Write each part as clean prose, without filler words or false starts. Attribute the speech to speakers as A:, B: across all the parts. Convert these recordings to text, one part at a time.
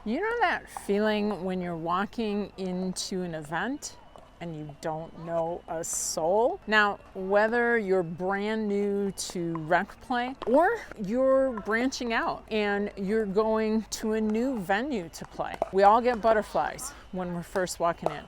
A: You know that feeling when you're walking into an event and you don't know a soul? Now, whether you're brand new to rec play or you're branching out and you're going to a new venue to play, we all get butterflies when we're first walking in.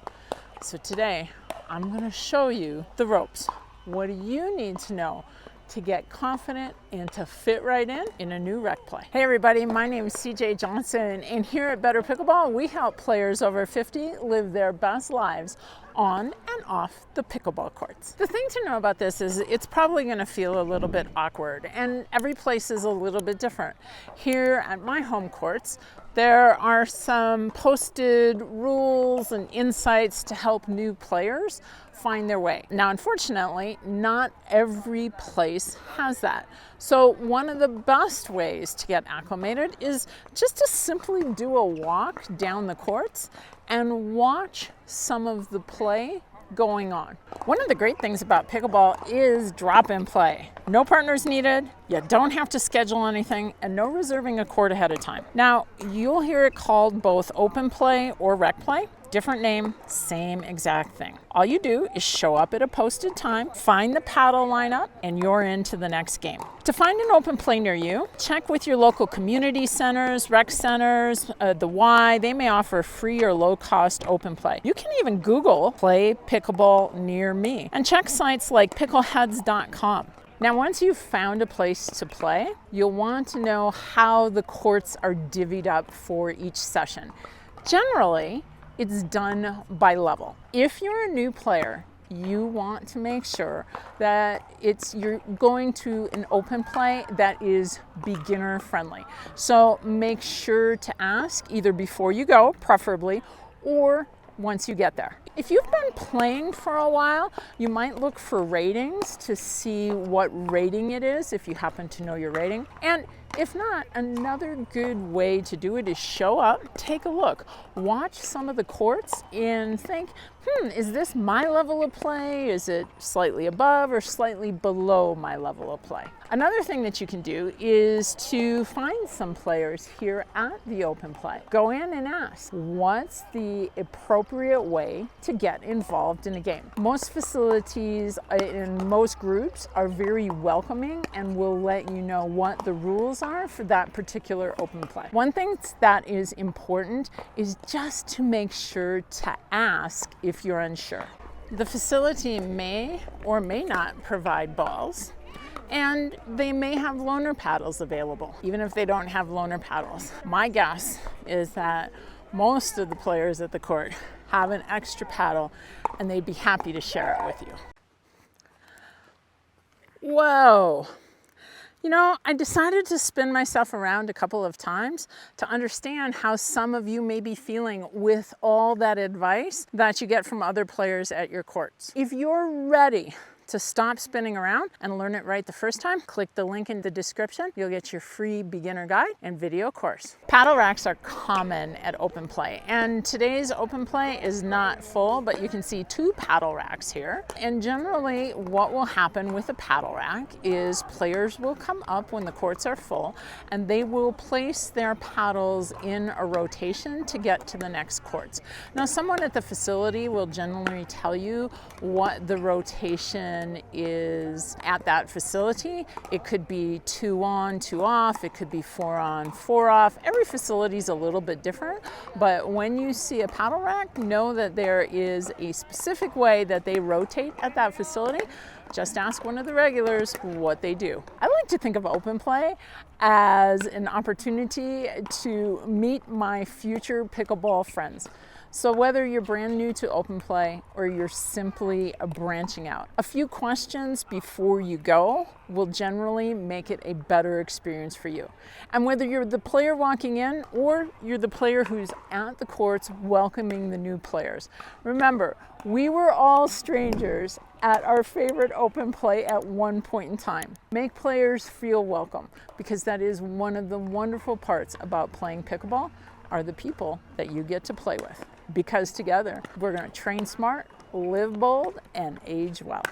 A: So today, I'm going to show you the ropes. What do you need to know to get confident and to fit right in a new rec play? Hey everybody, my name is CJ Johnson, and here at Better Pickleball, we help players over 50 live their best lives on and off the pickleball courts. The thing to know about this is it's probably going to feel a little bit awkward, and every place is a little bit different. Here at my home courts, there are some posted rules and insights to help new players find their way. Now, unfortunately, not every place has that. So one of the best ways to get acclimated is just to simply do a walk down the courts and watch some of the play going on. One of the great things about pickleball is drop-in play. No partners needed, you don't have to schedule anything, and no reserving a court ahead of time. Now, you'll hear it called both open play or rec play. Different name, same exact thing. All you do is show up at a posted time, find the paddle lineup, and you're into the next game. To find an open play near you, check with your local community centers, rec centers, the Y. They may offer free or low-cost open play. You can even Google play pickleball near me and check sites like pickleheads.com. Now, once you've found a place to play, you'll want to know how the courts are divvied up for each session. Generally, it's done by level. If you're a new player, you want to make sure that you're going to an open play that is beginner friendly. So make sure to ask either before you go, preferably, or once you get there. If you've been playing for a while, you might look for ratings to see what rating it is, if you happen to know your rating. And if not, another good way to do it is show up, take a look, watch some of the courts and think, is this my level of play? Is it slightly above or slightly below my level of play? Another thing that you can do is to find some players here at the open play. Go in and ask, what's the appropriate way to get involved in a game? Most facilities and most groups are very welcoming and will let you know what the rules are for that particular open play. One thing that is important is just to make sure to ask if you're unsure. The facility may or may not provide balls, and they may have loaner paddles available. Even if they don't have loaner paddles, my guess is that most of the players at the court have an extra paddle and they'd be happy to share it with you. Whoa. You know, I decided to spin myself around a couple of times to understand how some of you may be feeling with all that advice that you get from other players at your courts. If you're ready to stop spinning around and learn it right the first time, click the link in the description. You'll get your free beginner guide and video course. Paddle racks are common at open play, and today's open play is not full, but you can see 2 paddle racks here. And generally what will happen with a paddle rack is players will come up when the courts are full and they will place their paddles in a rotation to get to the next courts. Now, someone at the facility will generally tell you what the rotation is at that facility. It could be 2 on, 2 off. It could be 4 on, 4 off. Every facility is a little bit different, but when you see a paddle rack, know that there is a specific way that they rotate at that facility. Just ask one of the regulars what they do. I like to think of open play as an opportunity to meet my future pickleball friends. So whether you're brand new to open play or you're simply branching out, a few questions before you go will generally make it a better experience for you. And whether you're the player walking in or you're the player who's at the courts welcoming the new players, remember, we were all strangers at our favorite open play at one point in time. Make players feel welcome, because that is one of the wonderful parts about playing pickleball, are the people that you get to play with. Because together, we're going to train smart, live bold, and age well.